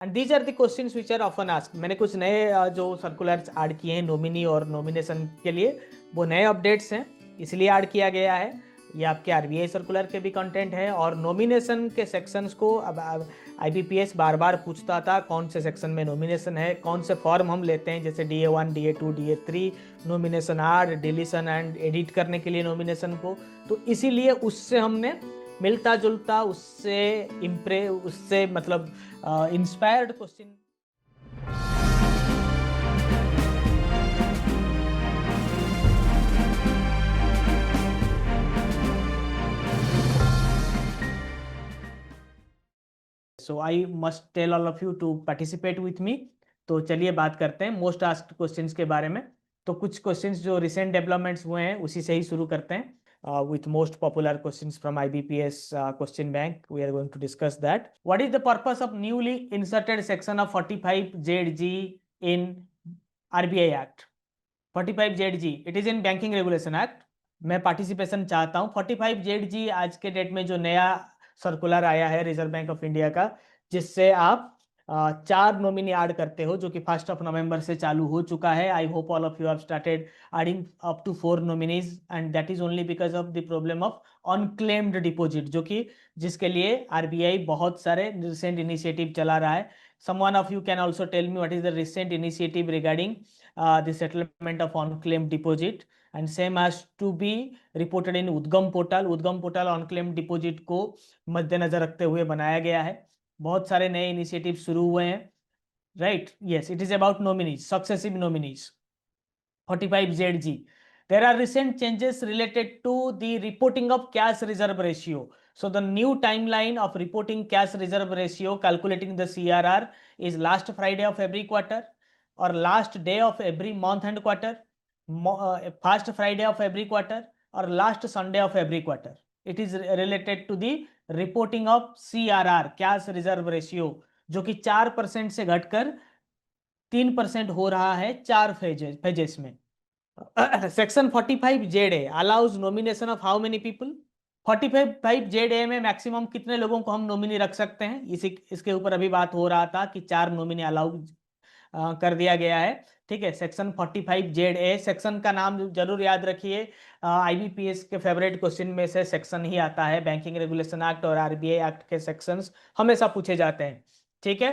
And these are the questions which are often asked. मैंने कुछ नए जो सर्कुलर्स ऐड किए हैं नॉमिनी और नॉमिनेशन के लिए, वो नए अपडेट्स हैं, इसलिए ऐड किया गया है। ये आपके आरबीआई सर्कुलर के भी कंटेंट है। और नॉमिनेशन के सेक्शंस को अब आईबीपीएस बार बार पूछता था कौन से सेक्शन में नॉमिनेशन है, कौन से फॉर्म हम लेते हैं, जैसे DA1 DA2 DA3, nomination add, deletion and edit करने के लिए नॉमिनेशन को। तो इसीलिए उससे हमने मिलता जुलता, उससे मतलब inspired question. So I must tell all of you to participate with me. तो चलिए बात करते हैं मोस्ट आस्क्ड क्वेश्चंस के बारे में। तो कुछ क्वेश्चंस जो रिसेंट डेवलपमेंट्स हुए हैं उसी से ही शुरू करते हैं with most popular questions from IBPS question bank. We are going to discuss that. What is the purpose of newly inserted section of 45ZG in RBI act? 45ZG it is in banking regulation act. मैं participation चाहता हूँ। 45ZG आज के date में जो नया circular आया है रिजर्व बैंक ऑफ इंडिया का, जिससे आप 4 नॉमिनी ऐड करते हो, जो कि 1 नवंबर से चालू हो चुका है। I hope all of you have started adding up to 4 nominees and that is only because of the problem of unclaimed deposit, जो कि जिसके लिए आरबीआई बहुत सारे रिसेंट इनिशिएटिव चला रहा है। Someone of you can also tell me what is the recent initiative regarding the settlement of unclaimed deposit, and same has to be reported in उद्गम पोर्टल। उद्गम पोर्टल unclaimed deposit को मद्देनजर रखते हुए बनाया गया है। बहुत सारे नए इनिशिएटिव शुरू हुए हैं, right? Yes, it is about nominees, successive nominees. 45ZG, there are recent changes related to the reporting of cash reserve ratio. So the new timeline of reporting cash reserve ratio, calculating the CRR, is last Friday of every quarter or last day of every month and quarter, first Friday of every quarter or last Sunday of every quarter. It is related to the reporting of CRR, cash reserve ratio, जो कि 4% से घटकर 3% हो रहा है 4 phases में। Section 45ZA allows nomination of how many people? 45ZA में maximum कितने लोगों को हम नॉमिनी रख सकते हैं, इसके ऊपर अभी बात हो रहा था कि 4 नॉमिनी अलाउ कर दिया गया है। ठीक है, सेक्शन 45ZA, सेक्शन का नाम जरूर याद रखिए। आईबीपीएस के फेवरेट क्वेश्चन में से सेक्शन ही आता है। बैंकिंग रेगुलेशन एक्ट और आरबीआई एक्ट के सेक्शंस हमेशा पूछे जाते हैं। ठीक है,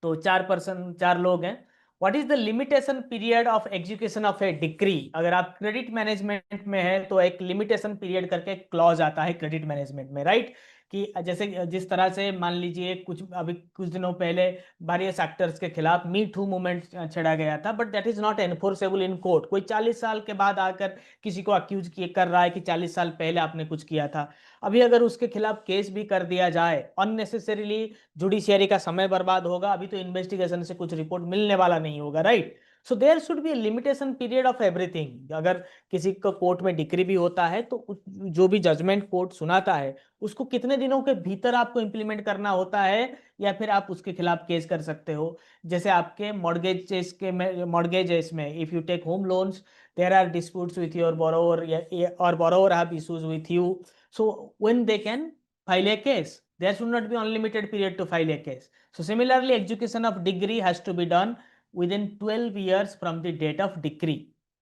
तो 4 लोग हैं। What is the limitation period of execution of A decree? अगर आप क्रेडिट मैनेजमेंट में है तो एक लिमिटेशन पीरियड करके क्लॉज आता है क्रेडिट मैनेजमेंट में, राइट? कि जैसे जिस तरह से मान लीजिए कुछ दिनों पहले वेरियस एक्टर्स के खिलाफ मी टू मूवमेंट छेड़ा गया था, but that is not enforceable in court. कोई 40 साल के बाद आकर किसी को अक्यूज कर रहा है कि 40 साल पहले आपने कुछ किया था। अभी अगर उसके खिलाफ केस भी कर दिया जाए, अननेसेसरीली जुडिशियरी का समय बर्बाद होगा। अभी तो इन्वेस्टिगेशन से कुछ रिपोर्ट मिलने वाला नहीं होगा, right? So there should be a limitation period of everything. अगर किसी को कोर्ट में डिक्री भी होता है तो जो भी जजमेंट कोर्ट सुनाता है उसको कितने दिनों के भीतर आपको इंप्लीमेंट करना होता है, या फिर आप उसके खिलाफ केस कर सकते हो। जैसे आपके मॉर्गेजेस में if you take home loans, there are disputes with your borrower or borrower have issues with you, so when they can file a case, there should not be unlimited period to file a case. So similarly, execution of degree has to be done within 12 years from the date of decree.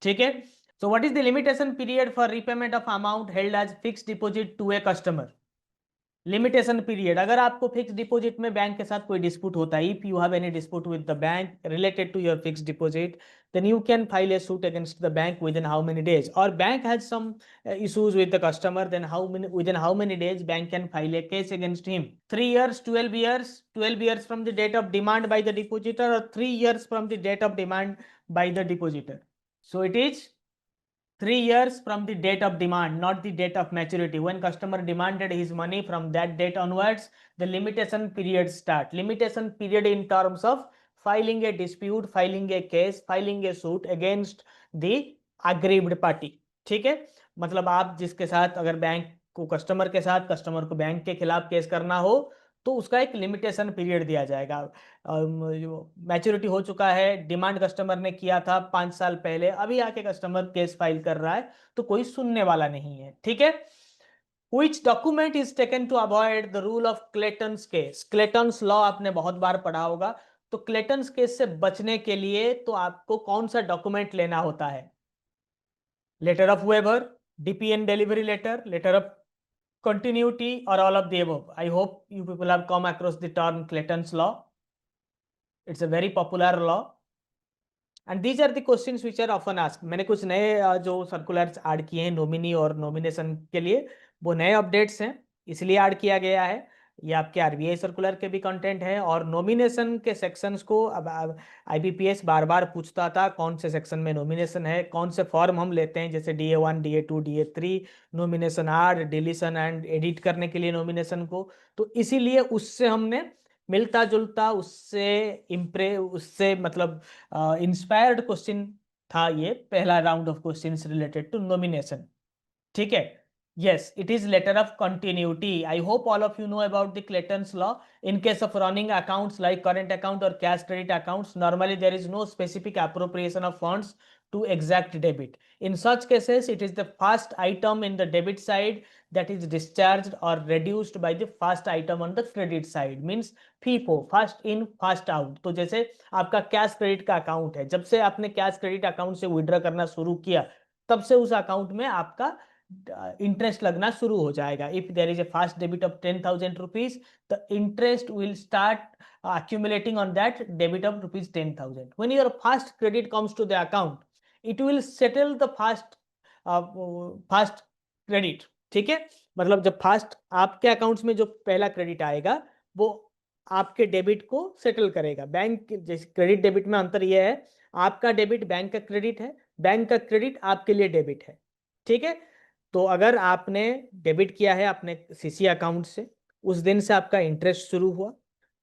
ठीक है? So what is the limitation period for repayment of amount held as fixed deposit to a customer? Limitation period, अगर आपको fix deposit में bank के साथ कोई dispute होता है, if you have any dispute with the bank related to your fix deposit, then you can file a suit against the bank within how many days? Or bank has some issues with the customer, then within how many days bank can file a case against him? 3 years, 12 years, 12 years from the date of demand by the depositor, or 3 years from the date of demand by the depositor? So it is 3 years from the date of demand, not the date of maturity. When customer demanded his money, from that date onwards the limitation period start. Limitation period in terms of filing a dispute, filing a case, filing a suit against the aggrieved party. ठीक है, मतलब आप जिसके साथ, अगर bank को customer के साथ, कस्टमर को बैंक के खिलाफ केस करना हो तो उसका एक लिमिटेशन पीरियड दिया जाएगा। मैच्योरिटी हो चुका है, डिमांड कस्टमर ने किया था 5 साल पहले, अभी आके कस्टमर केस फाइल कर रहा है तो कोई सुनने वाला नहीं है। ठीक है, Which document is taken to avoid the rule of Clayton's case? Clayton's law आपने बहुत बार पढ़ा होगा, तो क्लेटन्स केस से बचने के लिए तो आपको कौन सा डॉक्यूमेंट लेना होता है? Letter of waiver, DPN delivery letter, letter of continuity, or all of the above? I hope you people have come across the term Clayton's law. It's a very popular law. And these are the questions which are often asked. मैंने कुछ नए जो circulars add किए हैं nominee और nomination के लिए, वो नए अपडेट्स हैं, इसलिए ऐड किया गया है। ये आपके आरबीआई सर्कुलर के भी कंटेंट है। और नॉमिनेशन के सेक्शंस को अब आईबीपीएस बार बार पूछता था कौन से सेक्शन में नॉमिनेशन है, कौन से फॉर्म हम लेते हैं, जैसे DA1, DA2, DA3, nomination add, deletion and edit करने के लिए नॉमिनेशन को। तो इसीलिए उससे हमने मिलता जुलता, उससे मतलब इंस्पायर्ड क्वेश्चन था ये पहला round of questions related to nomination. ठीक है, yes, it is letter of continuity. I hope all of you know about the Clayton's law. In case of running accounts like current account or cash credit accounts, normally there is no specific appropriation of funds to exact debit. In such cases, it is the first item in the debit side that is discharged or reduced by the first item on the credit side. Means FIFO, first in first out. तो जैसे आपका cash credit का account है, जब से आपने cash credit account से withdraw करना शुरू किया, तब से उस अकाउंट में आपका इंटरेस्ट लगना शुरू हो जाएगा। If there is a fast debit of 10,000 rupees, the interest will start accumulating on that debit of rupees 10,000. When your first credit comes to the account, it will settle the first credit. ठीक है, मतलब जब fast आपके accounts में जो पहला credit आएगा वो आपके डेबिट को सेटल करेगा। बैंक जैसे क्रेडिट डेबिट में अंतर यह है, आपका डेबिट बैंक का क्रेडिट है, बैंक का क्रेडिट आपके लिए डेबिट है। ठीक है, तो अगर आपने डेबिट किया है अपने सीसी अकाउंट से, उस दिन से आपका इंटरेस्ट शुरू हुआ।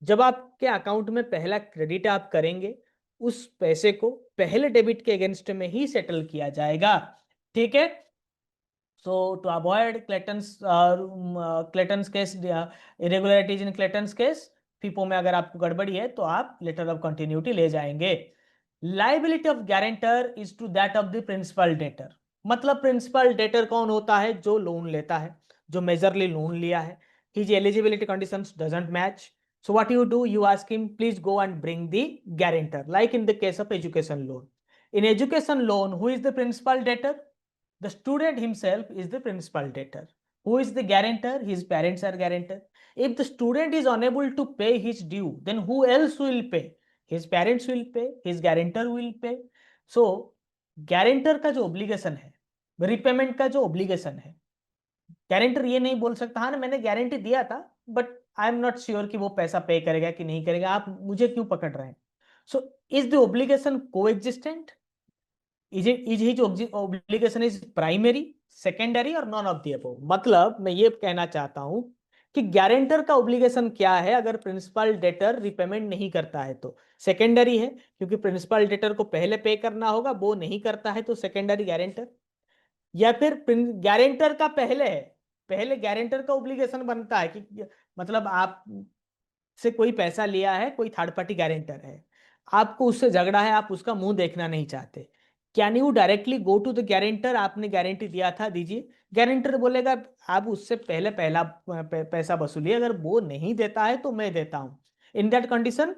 जब आपके अकाउंट में पहला क्रेडिट आप करेंगे, उस पैसे को पहले डेबिट के अगेंस्ट में ही सेटल किया जाएगा। ठीक है, so to avoid Clayton's case, irregularities in Clayton's case, FIFO में अगर आपको गड़बड़ी है तो आप लेटर ऑफ कंटिन्यूटी ले जाएंगे। Liability of guarantor is to that of the principal debtor. मतलब प्रिंसिपल डेटर कौन होता है? जो लोन लेता है, जो मेजरली लोन लिया है। His eligibility conditions doesn't match, so what you do, you ask him please go and bring the guarantor, like in the case of education loan. In education loan, who is the principal debtor? The student himself is the principal debtor. Who is the guarantor? His parents are guarantor. If the student is unable to pay his due, then who else will pay? His parents will pay, his guarantor will pay. So guarantor का जो obligation है, repayment का जो obligation है, guarantor ये नहीं बोल सकता हाँ ना मैंने गारंटी दिया था but I am not sure कि वो पैसा पे करेगा कि नहीं करेगा, आप मुझे क्यों पकड़ रहे हैं। सो इज द ऑब्लिगेशन को existent? Is his obligation is primary, secondary और नॉन ऑफ द अबव? मतलब मैं ये कहना चाहता हूं कि गारंटर का ऑब्लिगेशन क्या है अगर प्रिंसिपल डेटर रिपेमेंट नहीं करता है तो? सेकेंडरी है, क्योंकि प्रिंसिपल डेटर को पहले पे करना होगा, वो नहीं करता है तो सेकेंडरी गारंटर। या फिर गारंटर का पहले गारंटर का ऑब्लिगेशन बनता है कि मतलब आप से कोई पैसा लिया है, कोई थर्ड पार्टी गारंटर है, आपको उससे झगड़ा है, आप उसका मुंह देखना नहीं चाहते, can you directly go to the guarantor? आपने गारंटी दिया था, दीजिए। गारंटर बोलेगा आप उससे पहला पैसा वसूलिए, अगर वो नहीं देता है तो मैं देता हूं। In that condition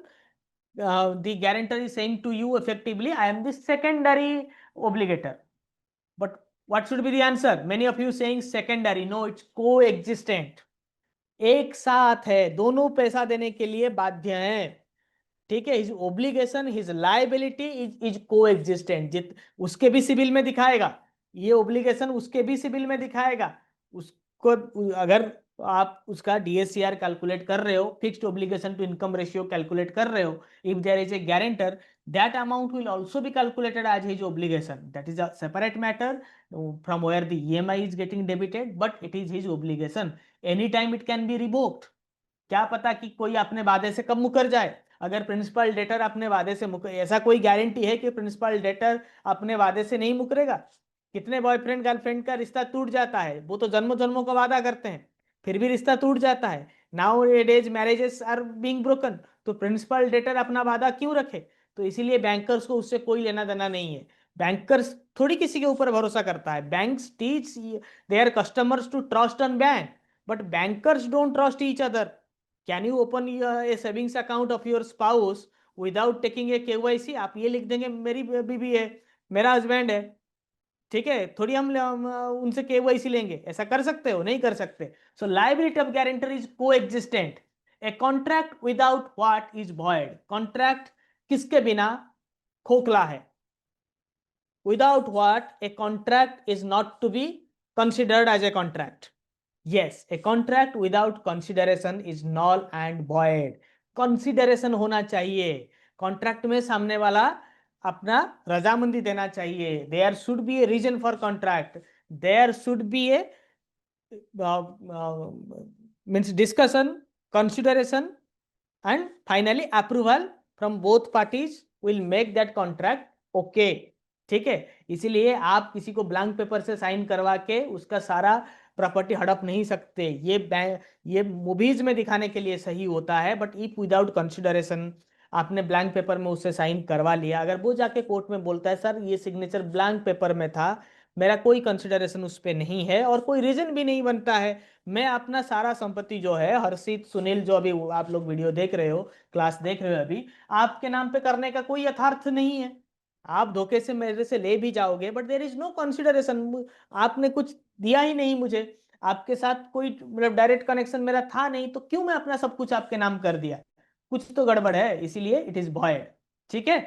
the guarantor is saying to you effectively I am the secondary obligator. But what should be the answer? Many of you saying secondary. No, it's coexistent. एक साथ है, दोनों पैसा देने के लिए बाध्य हैं। ठीक है, his obligation, his liability is coexistent. उसके भी सिविल में दिखाएगा, ये ओब्लिगेशन उसके भी सिविल में दिखाएगा। उसको अगर आप उसका DSCR कैलकुलेट कर रहे हो, fixed obligation to income ratio calculate कर रहे हो, if there is a guarantor, that amount will also be calculated as his obligation. That is a separate matter from where the EMI is getting debited, but it is his obligation. Anytime it can be revoked. क्या पता कि कोई अपने वादे से कब मुकर जाए। अगर प्रिंसिपल डेटर अपने वादे से मुकर, ऐसा कोई गारंटी है कि प्रिंसिपल डेटर अपने वादे से नहीं मुकरेगा? कितने बॉयफ्रेंड गर्लफ्रेंड का रिश्ता टूट जाता है, वो तो जन्मों जन्मों का वादा करते हैं, फिर भी रिश्ता टूट जाता है। Nowadays marriages are being broken, तो प्रिंसिपल डेटर अपना वादा क्यों रखे? तो इसीलिए बैंकर्स को उससे कोई लेना देना नहीं है। बैंकर्स थोड़ी किसी के ऊपर भरोसा करता है। Banks teach their customers to trust on bank, but bankers don't trust each other. Can you open a savings account of your spouse without taking a KYC? आप ये लिख देंगे मेरी बीवी है, मेरा हस्बैंड है, ठीक है, थोड़ी हम उनसे केवाईसी लेंगे? ऐसा कर सकते हो? नहीं कर सकते। सो लायबिलिटी ऑफ गारंटर इज को existent. A contract without what is void। Contract किसके बिना खोखला है? without what a contract is not to be considered as a contract. Yes, a contract without consideration is null and void. consideration होना चाहिए contract में, सामने वाला अपना रजामंदी देना चाहिए। There should be a reason for contract, there should be a means discussion, consideration and finally approval from both parties will make that contract okay। ठीक है, इसीलिए आप किसी को ब्लैंक पेपर से साइन करवा के उसका सारा प्रॉपर्टी हड़प नहीं सकते। ये मूवीज में दिखाने के लिए सही होता है, बट इफ विदाउट कंसिडरेशन आपने ब्लैंक पेपर में उससे साइन करवा लिया, अगर वो जाके कोर्ट में बोलता है सर ये सिग्नेचर ब्लैंक पेपर में था, मेरा कोई कंसिडरेशन उस पर नहीं है और कोई रीजन भी नहीं बनता है, मैं अपना सारा संपत्ति जो है हर्षित सुनील, जो अभी आप लोग वीडियो देख रहे हो, क्लास देख रहे हो अभी, आपके नाम पे करने का कोई यथार्थ नहीं है। आप धोखे से मेरे से ले भी जाओगे but there is no consideration, आपने कुछ दिया ही नहीं मुझे, आपके साथ कोई मतलब डायरेक्ट कनेक्शन मेरा था नहीं, तो क्यों मैं अपना सब कुछ आपके नाम कर दिया? कुछ तो गड़बड़ है, इसीलिए इट इज भॉयड। ठीक है,